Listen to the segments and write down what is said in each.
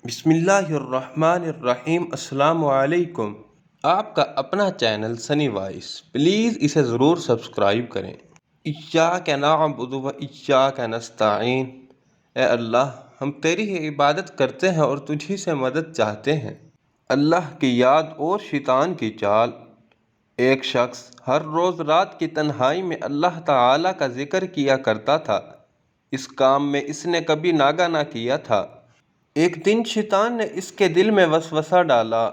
بسم اللہ الرحمن الرحیم۔ السلام علیکم۔ آپ کا اپنا چینل سنی وائس، پلیز اسے ضرور سبسکرائب کریں۔ ایاک نعبد و ایاک نستعین۔ اے اللہ، ہم تیری ہی عبادت کرتے ہیں اور تجھی سے مدد چاہتے ہیں۔ اللہ کی یاد اور شیطان کی چال۔ ایک شخص ہر روز رات کی تنہائی میں اللہ تعالیٰ کا ذکر کیا کرتا تھا۔ اس کام میں اس نے کبھی ناگا نہ کیا تھا۔ ایک دن شیطان نے اس کے دل میں وسوسہ ڈالا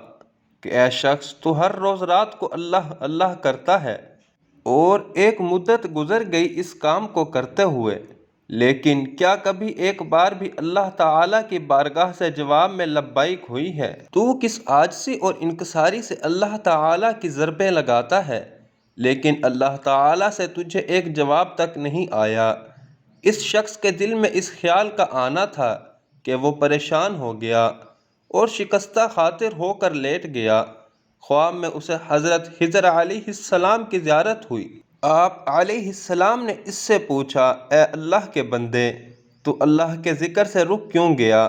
کہ اے شخص، تو ہر روز رات کو اللہ اللہ کرتا ہے، اور ایک مدت گزر گئی اس کام کو کرتے ہوئے، لیکن کیا کبھی ایک بار بھی اللہ تعالیٰ کی بارگاہ سے جواب میں لبیک ہوئی ہے؟ تو کس عاجزی اور انکساری سے اللہ تعالیٰ کی ضربیں لگاتا ہے، لیکن اللہ تعالیٰ سے تجھے ایک جواب تک نہیں آیا۔ اس شخص کے دل میں اس خیال کا آنا تھا کہ وہ پریشان ہو گیا اور شکستہ خاطر ہو کر لیٹ گیا۔ خواب میں اسے حضرت خضر علیہ السلام کی زیارت ہوئی۔ آپ علیہ السلام نے اس سے پوچھا، اے اللہ کے بندے، تو اللہ کے ذکر سے رک کیوں گیا؟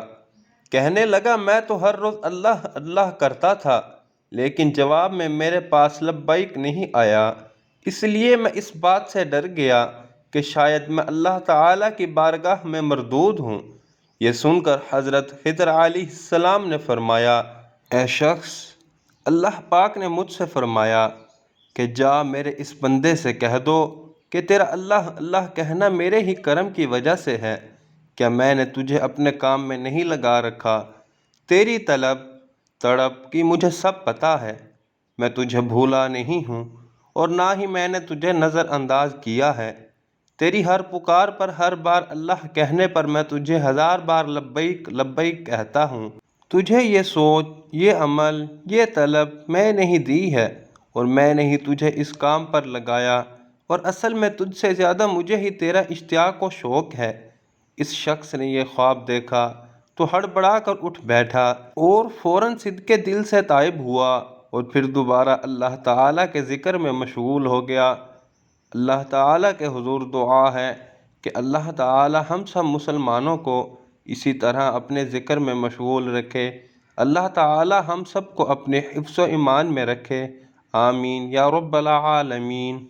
کہنے لگا، میں تو ہر روز اللہ اللہ کرتا تھا، لیکن جواب میں میرے پاس لبیک نہیں آیا، اس لیے میں اس بات سے ڈر گیا کہ شاید میں اللہ تعالیٰ کی بارگاہ میں مردود ہوں۔ یہ سن کر حضرت خضر علیہ السلام نے فرمایا، اے شخص، اللہ پاک نے مجھ سے فرمایا کہ جا میرے اس بندے سے کہہ دو کہ تیرا اللہ اللہ کہنا میرے ہی کرم کی وجہ سے ہے۔ کیا میں نے تجھے اپنے کام میں نہیں لگا رکھا؟ تیری طلب تڑپ کی مجھے سب پتہ ہے۔ میں تجھے بھولا نہیں ہوں اور نہ ہی میں نے تجھے نظر انداز کیا ہے۔ تیری ہر پکار پر ہر بار اللہ کہنے پر میں تجھے ہزار بار لبیک لبیک کہتا ہوں۔ تجھے یہ سوچ، یہ عمل، یہ طلب میں نے ہی دی ہے، اور میں نے ہی تجھے اس کام پر لگایا، اور اصل میں تجھ سے زیادہ مجھے ہی تیرا اشتیاق و شوق ہے۔ اس شخص نے یہ خواب دیکھا تو ہڑبڑا کر اٹھ بیٹھا اور فوراً صدقے دل سے تائب ہوا، اور پھر دوبارہ اللہ تعالیٰ کے ذکر میں مشغول ہو گیا۔ اللہ تعالیٰ کے حضور دعا ہے کہ اللہ تعالیٰ ہم سب مسلمانوں کو اسی طرح اپنے ذکر میں مشغول رکھے۔ اللہ تعالیٰ ہم سب کو اپنے حفظ و ایمان میں رکھے۔ آمین یا رب العالمین۔